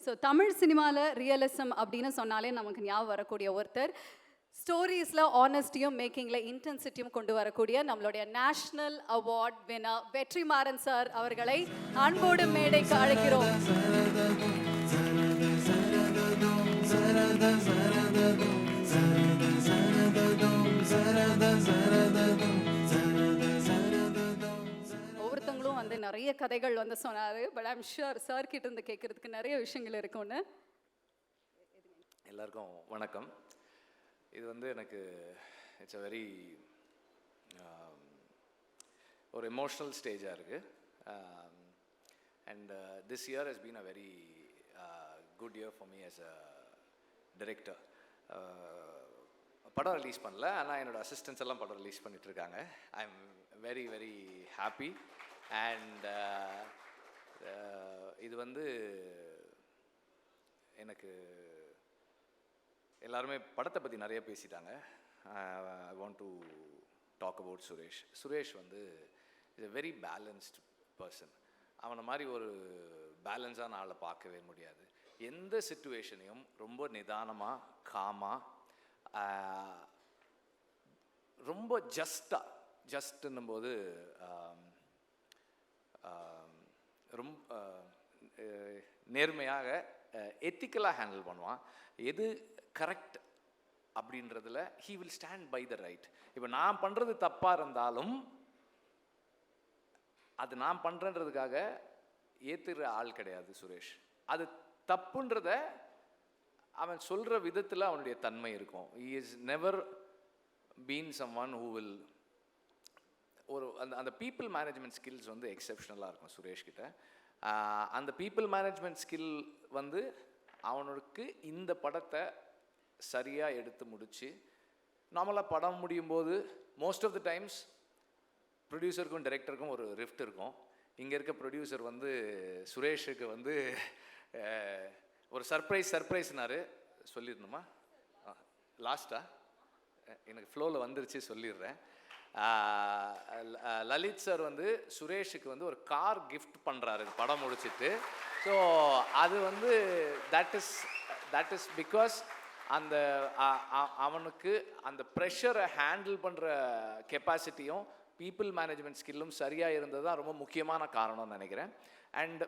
So Tamil சினிமாவில் realism அப்படின்னு சொன்னாலே நமக்கு ஞாபகம் வரக்கூடிய ஒருத்தர், ஸ்டோரிஸில் ஆனஸ்டியும் மேக்கிங்கில் இன்டென்சிட்டியும் கொண்டு வரக்கூடிய நம்மளுடைய நேஷ்னல் அவார்ட் வினர் வெற்றிமாறன் சார் அவர்களை அன்போடு மேடைக்கு அழைக்கிறோம். ஒவ்வொருத்தவங்களும் வந்து நிறைய கதைகள் வந்து சொன்னார். பட் ஐம் ஷுர் சார் கிட்ட இருந்து கேட்கறதுக்கு நிறைய விஷயங்கள் இருக்கும்னு. எல்லாருக்கும் வணக்கம். இது வந்து எனக்கு இட்ஸ் அ வெரி ஒரு எமோஷ்னல் ஸ்டேஜாக இருக்குது. And this year has been a very good year for me as a director. படம் ரிலீஸ் பண்ணல, ஆனால் என்னோடய அசிஸ்டன்ஸ் எல்லாம் படம் ரிலீஸ் பண்ணிகிட்ருக்காங்க. I am very very happy. And இது வந்து எனக்கு எல்லாருமே படத்தை பற்றி நிறைய பேசிட்டாங்க. I want to talk about Suresh. Suresh வந்து is a very balanced person. அவனை மாதிரி ஒரு பேலன்ஸான ஆளை பார்க்கவே முடியாது. எந்த சிச்சுவேஷனையும் ரொம்ப நிதானமாக, காமாக, ரொம்ப ஜஸ்ட்டுன்னும் போது ரொம்ப நேர்மையாக எத்திக்கலாக ஹேண்டில் பண்ணுவான். எது கரெக்ட் அப்படின்றதுல he will stand by the right. இப்போ நான் பண்ணுறது தப்பாக இருந்தாலும் அது நான் பண்ணுறன்றதுக்காக ஏற்றுற ஆள் கிடையாது சுரேஷ். அது தப்புன்றத அவன் சொல்கிற விதத்தில் அவனுடைய தன்மை இருக்கும். He is never been someone who will அந்த பீப்புள் மேனேஜ்மெண்ட் ஸ்கில்ஸ் வந்து எக்ஸெப்ஷனலாக இருக்கும் சுரேஷ்கிட்ட. அந்த பீப்புள் மேனேஜ்மெண்ட் ஸ்கில் வந்து அவனுக்கு இந்த படத்தை சரியாக எடுத்து முடித்து, நார்மலாக படம் முடியும் போது மோஸ்ட் ஆஃப் த டைம்ஸ் ப்ரொடியூசருக்கும் டைரக்டருக்கும் ஒரு ரிஃப்ட் இருக்கும். இங்கே இருக்க ப்ரொடியூசர் வந்து சுரேஷுக்கு வந்து ஒரு சர்ப்ரைஸ்னாரு. சொல்லிடணுமா? லாஸ்ட்டா எனக்கு ஃப்ளோவில் வந்துருச்சு, சொல்லிடுறேன். லலித் சார் வந்து சுரேஷுக்கு வந்து ஒரு கார் கிஃப்ட் பண்ணுறாரு படம் முடிச்சுட்டு. ஸோ அது வந்து தட் இஸ் பிகாஸ் அந்த அவனுக்கு அந்த ப்ரெஷரை ஹேண்டில் பண்ணுற கெப்பாசிட்டியும் பீப்புள் மேனேஜ்மெண்ட் ஸ்கில்லும் சரியாக இருந்தது தான் ரொம்ப முக்கியமான காரணம்னு நினைக்கிறேன். அண்ட்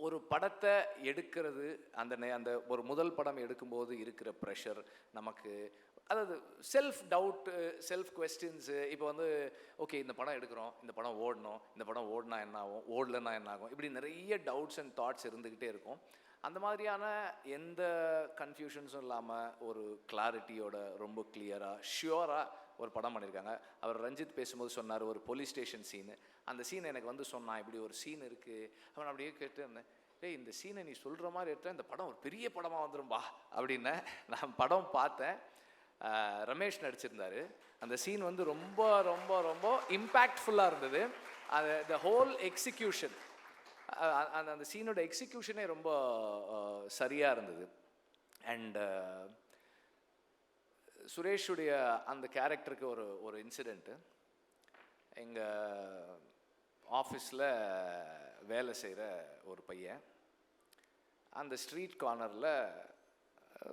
ஒரு படத்தை எடுக்கிறது, அந்த ஒரு முதல் படம் எடுக்கும்போது இருக்கிற ப்ரெஷர் நமக்கு, அதாவது செல்ஃப் டவுட்டு, செல்ஃப் கொஸ்டின்ஸு. இப்போ வந்து ஓகே, இந்த படம் எடுக்கிறோம், இந்த படம் ஓடணும், இந்த படம் ஓடினா என்ன ஆகும், ஓடலன்னா என்ன ஆகும், இப்படி நிறைய டவுட்ஸ் அண்ட் தாட்ஸ் இருந்துக்கிட்டே இருக்கும். அந்த மாதிரியான எந்த கன்ஃபியூஷன்ஸும் இல்லாமல் ஒரு கிளாரிட்டியோட ரொம்ப கிளியராக ஷியோராக ஒரு படம் பண்ணியிருக்காங்க. அவர் ரஞ்சித் பேசும்போது சொன்னார் ஒரு போலீஸ் ஸ்டேஷன் சீனு. அந்த சீன் எனக்கு வந்து சொன்னான், இப்படி ஒரு சீன் இருக்குது. அவன் அப்படியே கேட்டு இருந்தேன், டேய் இந்த சீனை நீ சொல்கிற மாதிரி எடுத்தா இந்த படம் ஒரு பெரிய படமாக வந்துடும்பா அப்படின்னு. நான் படம் பார்த்தேன். ரமேஷ் நடிச்சிருந்தார். அந்த சீன் வந்து ரொம்ப ரொம்ப ரொம்ப இம்பேக்ட்ஃபுல்லாக இருந்தது. அது த ஹோல் எக்ஸிக்யூஷன், அந்த சீனோட எக்ஸிக்யூஷனே ரொம்ப சரியாக இருந்தது. அண்ட் சுரேஷுடைய அந்த கேரக்டருக்கு ஒரு இன்சிடெண்ட்டு. எங்கள் ஆஃபீஸில் வேலை செய்கிற ஒரு பையன் அந்த ஸ்ட்ரீட் கார்னரில்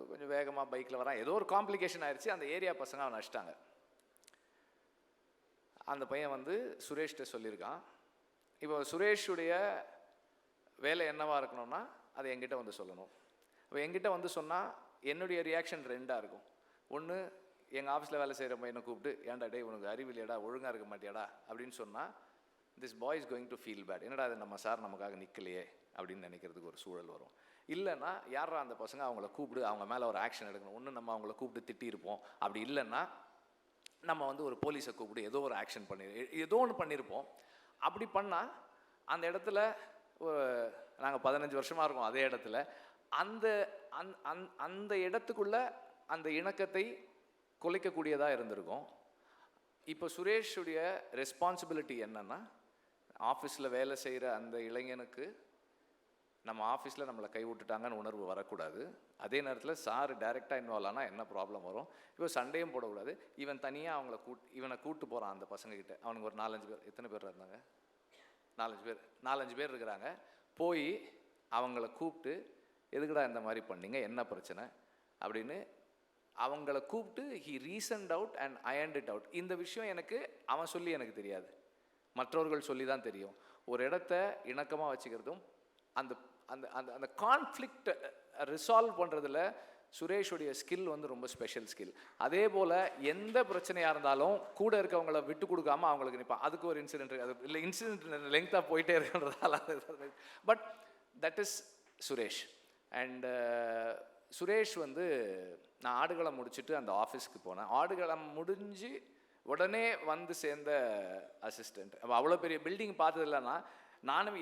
கொஞ்சம் வேகமாக பைக்கில் வரான். ஏதோ ஒரு காம்ப்ளிகேஷன் ஆயிடுச்சு. அந்த ஏரியா பசங்க அவனை அடிச்சிட்டாங்க. அந்த பையன் வந்து சுரேஷ்கிட்ட சொல்லியிருக்கான். இப்போ சுரேஷுடைய வேலை என்னவாக இருக்கணும்னா அதை என்கிட்ட வந்து சொல்லணும். இப்போ என்கிட்ட வந்து சொன்னால் என்னுடைய ரியாக்ஷன் ரெண்டாக இருக்கும். ஒன்று, எங்கள் ஆஃபீஸில் வேலை செய்கிற பையனை கூப்பிட்டு, ஏன்டா டே உனக்கு அறிவில்லையாடா, ஒழுங்காக இருக்க மாட்டியாடா அப்படின்னு சொன்னால் this boy is going to feel bad. என்னடா அது நம்ம சார் நமக்காக நிற்கலையே அப்படின்னு நினைக்கிறதுக்கு ஒரு சூழல் வரும். இல்லைன்னா யாரா அந்த பசங்க, அவங்கள கூப்பிடு, அவங்க மேலே ஒரு ஆக்ஷன் எடுக்கணும். ஒன்று நம்ம அவங்கள கூப்பிட்டு திட்டியிருப்போம். அப்படி இல்லைன்னா நம்ம வந்து ஒரு போலீஸை கூப்பிட்டு ஏதோ ஒரு ஆக்ஷன் ஏதோ ஒன்று பண்ணியிருப்போம். அப்படி பண்ணால் அந்த இடத்துல நாங்கள் 15 வருஷமாக இருக்கோம் அதே இடத்துல. அந்த இடத்துக்குள்ள அந்த இணக்கத்தை குலைக்கக்கூடியதாக இருந்திருக்கும். இப்போ சுரேஷுடைய ரெஸ்பான்சிபிலிட்டி என்னன்னா, ஆஃபீஸில் வேலை செய்கிற அந்த இளைஞனுக்கு நம்ம ஆஃபீஸில் நம்மளை கை விட்டுட்டாங்கன்னு உணர்வு வரக்கூடாது. அதே நேரத்தில் சார் டைரெக்டாக இன்வால்வ் ஆனால் என்ன ப்ராப்ளம் வரும். இப்போ சண்டையும் போடக்கூடாது. இவன் தனியாக இவனை கூப்பிட்டு போகிறான் அந்த பசங்கக்கிட்ட. அவனுக்கு ஒரு 4-5 பேர், எத்தனை பேர் இருந்தாங்க, 4-5 பேர் இருக்கிறாங்க. போய் அவங்கள கூப்பிட்டு எதுக்குடா இந்த மாதிரி பண்ணீங்க, என்ன பிரச்சனை அப்படின்னு அவங்கள கூப்பிட்டு he reasoned out and ironed it out. இந்த விஷயம் எனக்கு அவன் சொல்லி எனக்கு தெரியாது, மற்றவர்கள் சொல்லி தான் தெரியும். ஒரு இடத்த இணக்கமாக வச்சுக்கிறதும் அந்த அந்த அந்த அந்த கான்ஃப்ளிக்ட் ரிசால்வ் பண்ணுறதுல சுரேஷுடைய ஸ்கில் வந்து ரொம்ப ஸ்பெஷல் ஸ்கில். அதே போல் எந்த பிரச்சனையாக இருந்தாலும் கூட இருக்கவங்கள விட்டு கொடுக்காம அவங்களுக்கு நிற்பான். அதுக்கு ஒரு இன்சிடென்ட், அது இல்லை இன்சிடென்ட் லெங்க்த்தாக போயிட்டே இருக்குன்றதால, but that is Suresh. And Suresh வந்து நான் ஆடுகளம் முடிச்சுட்டு அந்த ஆஃபீஸ்க்கு போனேன். ஆடுகளம் முடிஞ்சு உடனே வந்து சேர்ந்த அசிஸ்டண்ட். அப்போ அவ்வளோ பெரிய பில்டிங் பார்த்தது இல்லைன்னா,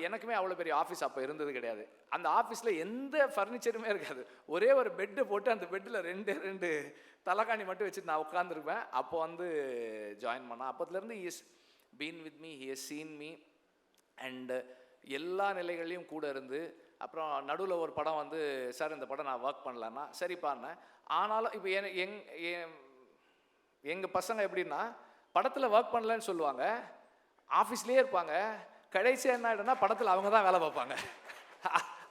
எனக்குமே அவ்வளோ பெரிய ஆஃபீஸ் அப்போ இருந்தது கிடையாது. அந்த ஆஃபீஸில் எந்த ஃபர்னிச்சருமே இருக்காது. ஒரே ஒரு பெட்டு போட்டு அந்த பெட்டில் ரெண்டு தலைகாணி மட்டும் வச்சுட்டு நான் உட்காந்துருப்பேன். அப்போ வந்து ஜாயின் பண்ணேன். அப்போதுலேருந்து he is been with me, he has seen me and எல்லா நிலைகள்லையும் கூட இருந்து. அப்புறம் நடுவில் ஒரு படம் வந்து, சார் இந்த படம் நான் ஒர்க் பண்ணலன்னா சரிப்பான்னேன். ஆனாலும் இப்போ எங்கள் பசங்க எப்படின்னா, படத்தில் ஒர்க் பண்ணலன்னு சொல்லுவாங்க, ஆஃபீஸ்லேயே இருப்பாங்க. கடைசியாக என்ன ஆகிடும்னா படத்தில் அவங்க தான் வேலை பார்ப்பாங்க.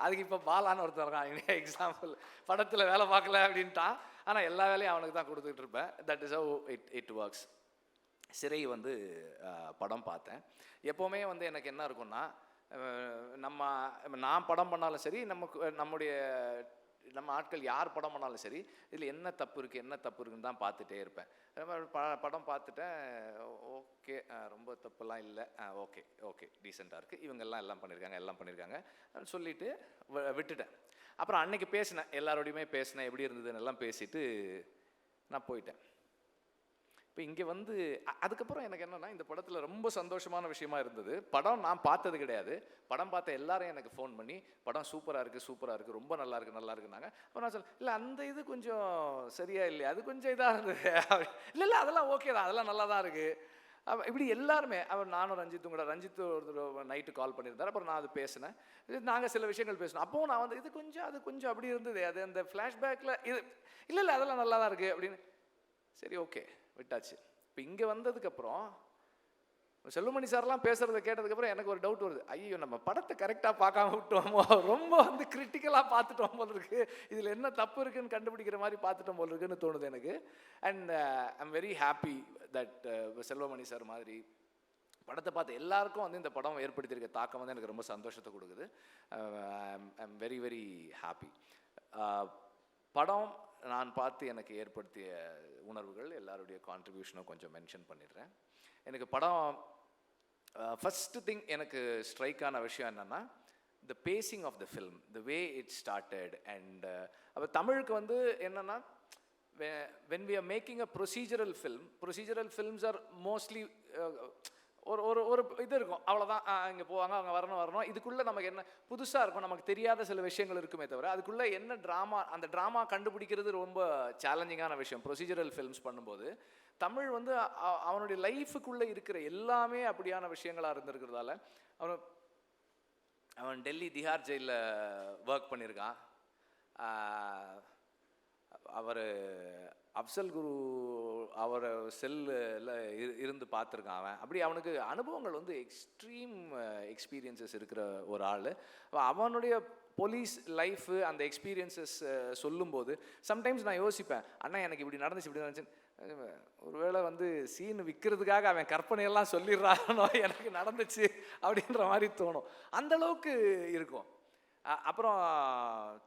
அதுக்கு இப்போ பாலான்னு ஒருத்தர் இருக்கான் எக்ஸாம்பிள், படத்தில் வேலை பார்க்கல அப்படின்ட்டான், ஆனால் எல்லா வேலையும் அவனுக்கு தான் கொடுத்துட்டு இருப்பேன். That is how it works. சிறை வந்து படம் பார்த்தேன். எப்போவுமே வந்து எனக்கு என்ன இருக்குன்னா, நான் படம் பண்ணாலும் சரி, நம்ம ஆட்கள் யார் படம் பண்ணாலும் சரி, இதில் என்ன தப்பு இருக்குன்னு தான் பார்த்துட்டே இருப்பேன். படம் பார்த்துட்டேன், ஓகே ரொம்ப தப்புலாம் இல்லை, ஓகே டீசெண்டாக இருக்குது, எல்லாம் பண்ணியிருக்காங்க சொல்லிவிட்டு விட்டுட்டேன். அப்புறம் அன்னைக்கு பேசினேன், எல்லாரோடையுமே பேசினேன், எப்படி இருந்ததுன்னு எல்லாம் பேசிட்டு நான் போயிட்டேன். இப்போ இங்கே வந்து அதுக்கப்புறம் எனக்கு என்னென்னா, இந்த படத்தில் ரொம்ப சந்தோஷமான விஷயமா இருந்தது. படம் நான் பார்த்தது கிடையாது. படம் பார்த்த எல்லாரும் எனக்கு ஃபோன் பண்ணி, படம் சூப்பராக இருக்குது, ரொம்ப நல்லா இருக்குன்னாங்க. அப்போ நான் சொல்ல, இல்லை அந்த இது கொஞ்சம் சரியா இல்லையா, அது கொஞ்சம் இதாக இருந்தது. இல்லை அதெல்லாம் ஓகே தான், அதெல்லாம் நல்லா தான் இருக்குது. இப்படி எல்லாருமே, நானும் ரஞ்சித்தும் கூட, ரஞ்சித் ஒரு நைட்டு கால் பண்ணியிருந்தார். அப்புறம் நான் அது பேசினேன், நாங்கள் சில விஷயங்கள் பேசினோம். அப்போது நான் வந்து அது கொஞ்சம் அப்படி இருந்தது, அது அந்த ஃப்ளாஷ்பேக்கில் இது இல்லை அதெல்லாம் நல்லா தான் இருக்குது அப்படின்னு. சரி ஓகே விட்டாச்சு. இப்போ இங்கே வந்ததுக்கப்புறம் செல்வமணி சார்லாம் பேசுகிறத கேட்டதுக்கப்புறம் எனக்கு ஒரு டவுட் வருது. ஐயோ, நம்ம படத்தை கரெக்டாக பார்க்காம விட்டோமோ, ரொம்ப வந்து கிரிட்டிக்கலாக பார்த்துட்டோம் போல இருக்கு, இதில் என்ன தப்பு இருக்குன்னு கண்டுபிடிக்கிற மாதிரி பார்த்துட்டோம் போல இருக்குன்னு தோணுது எனக்கு. And I'm very happy that Selvamani sir மாதிரி படத்தை பார்த்து எல்லாருக்கும் வந்து இந்த படம் ஏற்படுத்தியிருக்க தாக்கம் வந்து எனக்கு ரொம்ப சந்தோஷத்தை கொடுக்குது. I'm very very happy. படம் நான் பார்த்து எனக்கு ஏற்படுத்திய உணர்வுகள், எல்லாருடைய கான்ட்ரிபியூஷனும் கொஞ்சம் மென்ஷன் பண்ணிடுறேன். எனக்கு படம் ஃபஸ்ட்டு திங் எனக்கு ஸ்ட்ரைக் ஆன விஷயம் என்னென்னா, the pacing of the film, the way it started. And அப்போ தமிழுக்கு வந்து என்னென்னா, when we are making a procedural films are mostly ஒரு இது இருக்கும், அவ்வளோதான், இங்கே போவாங்க, அவங்க வரணும். இதுக்குள்ளே நமக்கு என்ன புதுசாக இருக்கும், நமக்கு தெரியாத சில விஷயங்கள் இருக்குமே தவிர, அதுக்குள்ளே என்ன ட்ராமா, அந்த ட்ராமா கண்டுபிடிக்கிறது ரொம்ப சேலஞ்சிங்கான விஷயம் ப்ரொசீஜரல் ஃபில்ம்ஸ் பண்ணும்போது. தமிழ் வந்து அவனுடைய லைஃபுக்குள்ளே இருக்கிற எல்லாமே அப்படியான விஷயங்களாக இருந்திருக்கிறதால, அவன் டெல்லி திஹார் ஜெயிலில் ஒர்க் பண்ணியிருக்கான். அவர் அப்சல் குரு அவர் செல்லில் இருந்து பார்த்துருக்கான் அவன். அப்படி அவனுக்கு அனுபவங்கள் வந்து எக்ஸ்ட்ரீம் எக்ஸ்பீரியன்சஸ் இருக்கிற ஒரு ஆள். அவனுடைய போலீஸ் லைஃபு அந்த எக்ஸ்பீரியன்சஸ் சொல்லும்போது சம்டைம்ஸ் நான் யோசிப்பேன், அண்ணா எனக்கு இப்படி நடந்துச்சு, ஒருவேளை வந்து சீன் விற்கிறதுக்காக அவன் கற்பனையெல்லாம் சொல்லிடுறானோ, எனக்கு நடந்துச்சு அப்படின்ற மாதிரி தோணும். அந்தளவுக்கு இருக்கும். அப்புறம்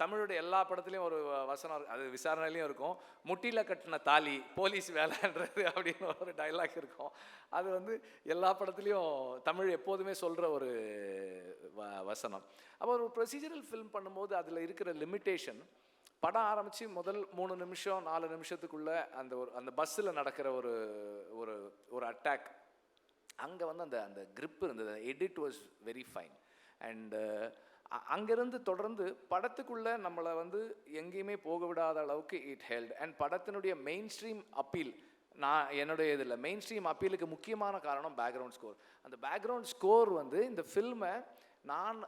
தமிழுடைய எல்லா படத்துலையும் ஒரு வசனம், அது விசாரணையிலையும் இருக்கும், முட்டியில் கட்டின தாலி போலீஸ் வேலைன்றது அப்படின்னு ஒரு டைலாக் இருக்கும். அது வந்து எல்லா படத்துலையும் தமிழ் எப்போதுமே சொல்கிற ஒரு வசனம். அப்போ ஒரு ப்ரொசீஜரல் ஃபில்ம் பண்ணும்போது அதில் இருக்கிற லிமிட்டேஷன், படம் ஆரம்பித்து முதல் 3 நிமிஷம் 4 நிமிஷத்துக்குள்ளே அந்த பஸ்ஸில் நடக்கிற ஒரு அட்டாக், அங்கே வந்து அந்த கிரிப் இருந்தது. Edit was very fine. And அங்கேருந்து தொடர்ந்து படத்துக்குள்ளே நம்மளை வந்து எங்கேயுமே போக விடாத அளவுக்கு இட் ஹெல்ட். அண்ட் படத்தினுடைய மெயின் ஸ்ட்ரீம் அப்பீல், என்னுடைய இதில் மெயின் ஸ்ட்ரீம் அப்பீலுக்கு முக்கியமான காரணம் பேக்ரவுண்ட் ஸ்கோர். அந்த பேக்ரவுண்ட் ஸ்கோர் வந்து இந்த ஃபில்மை நான்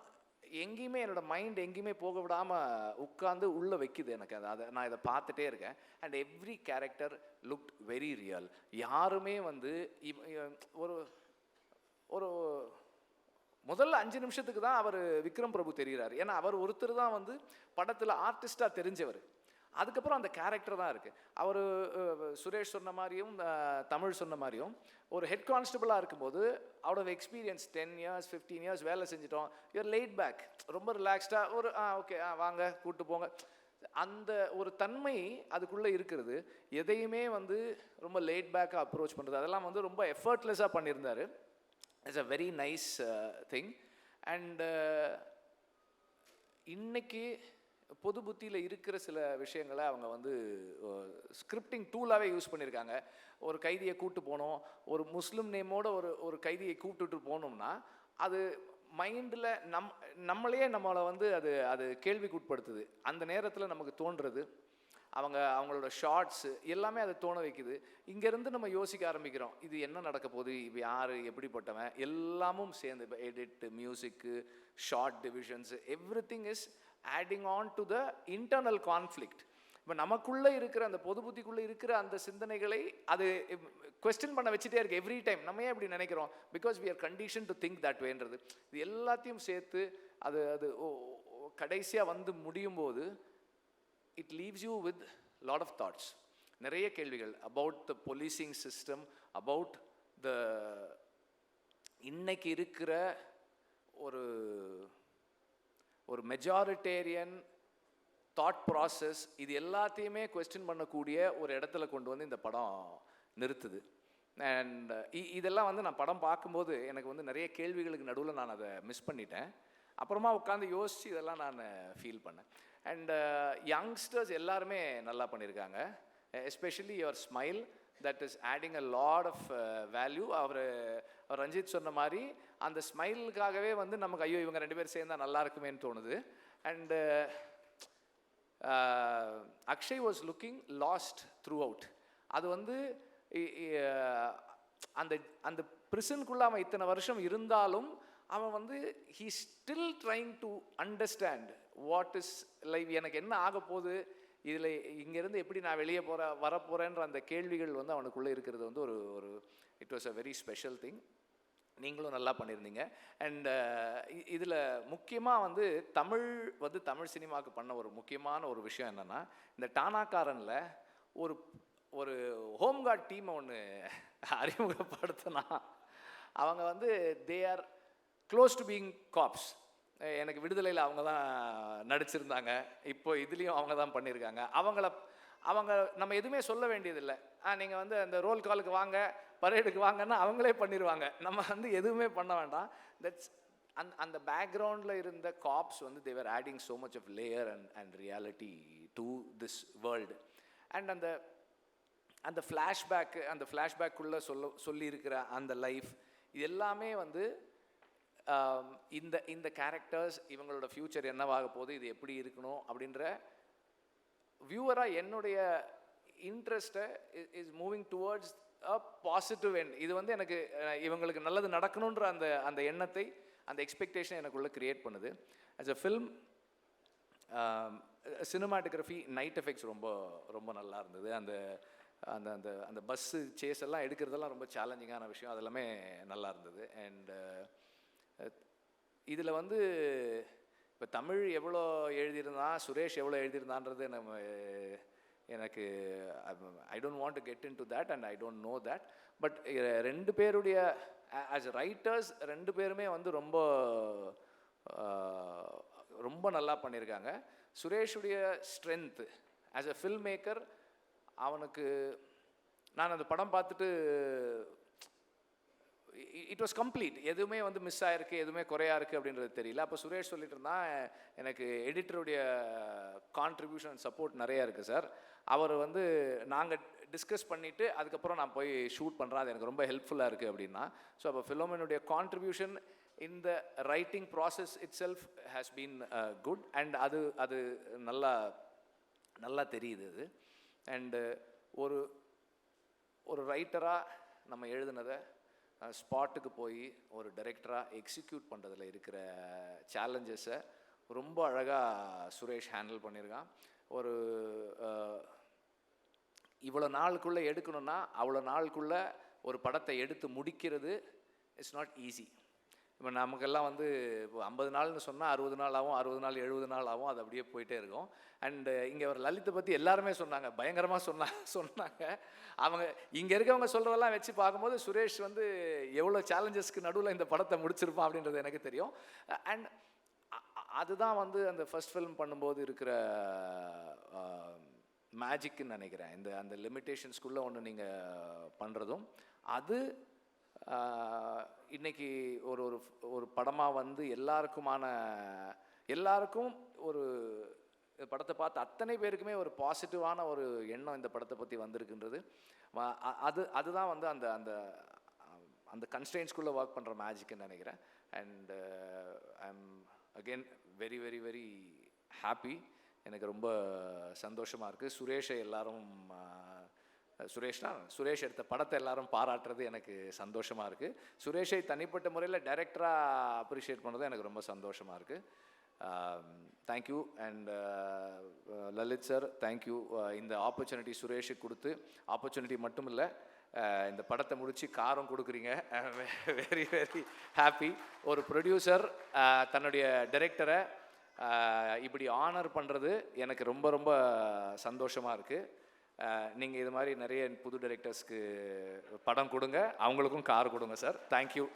எங்கேயுமே என்னோடய மைண்ட் எங்கேயுமே போக விடாமல் உட்காந்து உள்ளே வைக்குது எனக்கு. அதை நான் இதை பார்த்துட்டே இருக்கேன். And every character looked very real. யாருமே வந்து ஒரு ஒரு முதல்ல 5 நிமிஷத்துக்கு தான் அவர் விக்ரம் பிரபு தெரிகிறார். ஏன்னா அவர் ஒருத்தர் தான் வந்து படத்தில் ஆர்டிஸ்டாக தெரிஞ்சவர். அதுக்கப்புறம் அந்த கேரக்டர் தான் இருக்குது. அவர் சுரேஷ் சொன்ன மாதிரியும் தமிழ் சொன்ன மாதிரியும் ஒரு ஹெட் கான்ஸ்டபிளாக இருக்கும்போது out of experience 10 years 15 years வேலை செஞ்சிட்டோம். யூஆர் லேட் பேக், ரொம்ப ரிலாக்ஸ்டாக ஒரு ஓகே வாங்க கூப்பிட்டு போங்க, அந்த ஒரு தன்மை அதுக்குள்ளே இருக்கிறது. எதையுமே வந்து ரொம்ப லேட் பேக்காக அப்ரோச் பண்ணுறது, அதெல்லாம் வந்து ரொம்ப எஃபர்ட்லெஸ்ஸாக பண்ணியிருந்தார். It's a very nice thing. And இன்னைக்கு பொது புத்தியில் இருக்கிற சில விஷயங்களை அவங்க வந்து ஸ்கிரிப்டிங் டூலாகவே யூஸ் பண்ணியிருக்காங்க. ஒரு கைதியை கூப்பிட்டு போனோம், ஒரு முஸ்லீம் நேமோட ஒரு கைதியை கூப்பிட்டுட்டு போனோம்னா அது மைண்டில் நம்மளையே நம்மளை வந்து அது கேள்விக்கு உட்படுத்துது. அந்த நேரத்தில் நமக்கு தோன்றுறது, அவங்களோட ஷார்ட்ஸு எல்லாமே அதை தோண வைக்குது. இங்கேருந்து நம்ம யோசிக்க ஆரம்பிக்கிறோம், இது என்ன நடக்க போகுது, இப்போ யார் எப்படிப்பட்டவன், எல்லாமும் சேர்ந்து இப்போ edit, music, short divisions, every thing is adding on to the internal conflict. இப்போ நமக்குள்ளே இருக்கிற அந்த பொது புத்திக்குள்ளே இருக்கிற அந்த சிந்தனைகளை அது கொஸ்டின் பண்ண வச்சுட்டே இருக்கு எவ்ரி டைம். நம்ம ஏன் இப்படி நினைக்கிறோம்? Because we are condition to think that வேன்றது. இது எல்லாத்தையும் சேர்த்து அது கடைசியாக வந்து முடியும் போது it leaves you with lot of thoughts. நிறைய கேள்விகள் about the policing system, about the இன்னைக்கு இருக்கிற ஒரு மெஜாரிட்டேரியன் தாட் ப்ராசஸ், இது எல்லாத்தையுமே கொஸ்டின் பண்ணக்கூடிய ஒரு இடத்துல கொண்டு வந்து இந்த படம் நிறுத்துது. அண்ட் இதெல்லாம் வந்து நான் படம் பார்க்கும்போது எனக்கு வந்து நிறைய கேள்விகளுக்கு நடுவில் நான் அதை மிஸ் பண்ணிட்டேன். அப்புறமா உட்காந்து யோசித்து இதெல்லாம் நான் ஃபீல் பண்ணேன். அண்ட் யங்ஸ்டர்ஸ் எல்லாருமே நல்லா பண்ணியிருக்காங்க. Especially your smile that is adding a lot of value. அவர் ரஞ்சித் சொன்ன மாதிரி அந்த ஸ்மைலுக்காகவே வந்து நமக்கு ஐயோ இவங்க 2 பேர் சேர்ந்தால் நல்லா இருக்குமேன்னு தோணுது. And Akshay was looking last through out. அது வந்து அந்த பிரிசனுக்குள்ளே அவன் இத்தனை வருஷம் இருந்தாலும் அவன் வந்து he still trying to understand what is life, எனக்கு என்ன ஆக போகுது, இதில் இங்கேருந்து எப்படி நான் வெளியே வரப்போகிறேன்ற அந்த கேள்விகள் வந்து அவனுக்குள்ளே இருக்கிறது வந்து ஒரு it was a very special thing. நீங்களும் நல்லா பண்ணியிருந்தீங்க. அண்ட் இதில் முக்கியமாக வந்து தமிழ் சினிமாவுக்கு பண்ண ஒரு முக்கியமான ஒரு விஷயம் என்னென்னா, இந்த டானாக்காரனில் ஒரு ஹோம்கார்ட் டீமை ஒன்று அறிமுகப்படுத்தினா. அவங்க வந்து they are close to being cops. எனக்கு விடுதலையில் அவங்க தான் நடிச்சிருந்தாங்க, இப்போ இதுலேயும் அவங்க தான் பண்ணியிருக்காங்க. அவங்க நம்ம எதுவுமே சொல்ல வேண்டியதில்லை. நீங்கள் வந்து அந்த ரோல் காலுக்கு வாங்க, பரேடுக்கு வாங்கன்னா அவங்களே பண்ணிடுவாங்க. நம்ம வந்து எதுவுமே பண்ண வேண்டாம். தட்ஸ் அந்த பேக்ரவுண்டில் இருந்த காப்ஸ் வந்து they're adding so much of layer and reality to this world. And அந்த ஃப்ளாஷ்பேக்குள்ளே சொல்லியிருக்கிற அந்த லைஃப், இது எல்லாமே வந்து இந்த கேரக்டர்ஸ் இவங்களோட ஃப்யூச்சர் என்னவாக போகுது, இது எப்படி இருக்கணும் அப்படின்ற வியூவராக என்னுடைய இன்ட்ரெஸ்ட்டை is moving towards a positive end. இது வந்து எனக்கு இவங்களுக்கு நல்லது நடக்கணுன்ற அந்த எண்ணத்தை, அந்த எக்ஸ்பெக்டேஷன் எனக்குள்ளே க்ரியேட் பண்ணுது. As a film, cinematography, night effects ரொம்ப ரொம்ப நல்லா இருந்தது. அந்த பஸ்ஸு சேஸ் எல்லாம் எடுக்கிறதெல்லாம் ரொம்ப சேலஞ்சிங்கான விஷயம், அதெல்லாமே நல்லா இருந்தது. அண்ட் இதில் வந்து இப்போ தமிழ் எவ்வளோ எழுதியிருந்தான், சுரேஷ் எவ்வளோ எழுதியிருந்தான்றது எனக்கு I don't want to get in to that and I don't know that. But 2 பேருடைய ஆஸ் ரைட்டர்ஸ் 2 பேருமே வந்து ரொம்ப ரொம்ப நல்லா பண்ணியிருக்காங்க. சுரேஷுடைய strength as a film maker, அவனுக்கு நான் அந்த படம் பார்த்துட்டு இட் வாஸ் கம்ப்ளீட். எதுவுமே வந்து மிஸ் ஆகிருக்கு, எதுவுமே குறையா இருக்குது அப்படின்றது தெரியல. அப்போ சுரேஷ் சொல்லிட்டு இருந்தான், எனக்கு எடிட்டருடைய கான்ட்ரிபியூஷன் அண்ட் சப்போர்ட் நிறையா இருக்குது சார். அவர் வந்து நாங்கள் டிஸ்கஸ் பண்ணிவிட்டு அதுக்கப்புறம் நான் போய் ஷூட் பண்ணுறேன், அது எனக்கு ரொம்ப ஹெல்ப்ஃபுல்லாக இருக்குது அப்படின்னா. ஸோ அப்போ ஃபிலோமினுடைய contribution in the writing process itself has been good. And அது நல்லா தெரியுது அது. அண்டு ஒரு ரைட்டராக நம்ம எழுதுனதை ஸ்பாட்டுக்கு போய் ஒரு டைரக்டராக எக்ஸிக்யூட் பண்ணுறதுல இருக்கிற சேலஞ்சஸை ரொம்ப அழகாக சுரேஷ் ஹேண்டில் பண்ணியிருக்கான். இவ்வளோ நாளுக்குள்ளே எடுக்கணும்னா அவ்வளோ நாளுக்குள்ளே ஒரு படத்தை எடுத்து முடிக்கிறது இட்ஸ் நாட் ஈஸி. இப்போ நமக்கெல்லாம் வந்து இப்போ 50 நாள்னு சொன்னால் 60 நாள் ஆகும், 60 நாள் 70 நாள் ஆகும், அது அப்படியே போயிட்டே இருக்கும். அண்டு இங்கே ஒரு லலித்தை பற்றி எல்லாருமே சொன்னாங்க, பயங்கரமாக சொன்னாங்க. அவங்க இங்கே இருக்கவங்க சொல்கிறதெல்லாம் வச்சு பார்க்கும்போது சுரேஷ் வந்து எவ்வளோ சேலஞ்சஸ்க்கு நடுவில் இந்த படத்தை முடிச்சிருப்பான் அப்படின்றது எனக்கு தெரியும். அண்ட் அதுதான் வந்து அந்த ஃபர்ஸ்ட் ஃபிலிம் பண்ணும்போது இருக்கிற மேஜிக்குன்னு நினைக்கிறேன். அந்த லிமிட்டேஷன்ஸ்குள்ளே ஒன்று நீங்கள் பண்ணுறதும் அது இன்னைக்கு ஒரு ஒரு ஒரு படமாக வந்து எல்லாருக்கும் ஒரு படத்தை பார்த்து அத்தனை பேருக்குமே ஒரு பாசிட்டிவான ஒரு எண்ணம் இந்த படத்தை பற்றி வந்திருக்குன்றது அதுதான் வந்து அந்த அந்த அந்த கன்ஸ்ட்ரெயின்ஸ்குள்ளே ஒர்க் பண்ணுற மேஜிக்னு நினைக்கிறேன். And I am again very very very happy. எனக்கு ரொம்ப சந்தோஷமாக இருக்குது. சுரேஷை எல்லாரும் சுரேஷ் எடுத்த படத்தை எல்லாரும் பாராட்டுறது எனக்கு சந்தோஷமாக இருக்குது. சுரேஷை தனிப்பட்ட முறையில் டைரக்டராக அப்ரிஷியேட் பண்ணுறது எனக்கு ரொம்ப சந்தோஷமாக இருக்குது. Thank you. And Lalit sir thank you. இந்த ஆப்பர்ச்சுனிட்டி சுரேஷுக்கு கொடுத்து, ஆப்பர்ச்சுனிட்டி மட்டும் இல்லை, இந்த படத்தை முடித்து காரம் கொடுக்குறீங்க. Very very happy. ஒரு ப்ரொடியூசர் தன்னுடைய டைரக்டரை இப்படி ஆனர் பண்ணுறது எனக்கு ரொம்ப ரொம்ப சந்தோஷமாக இருக்குது. நீங்கள் இது மாதிரி நிறைய புது டைரக்டர்ஸ்க்கு படம் கொடுங்க, அவங்களுக்கும் கார் கொடுங்க சார். தேங்க்யூ.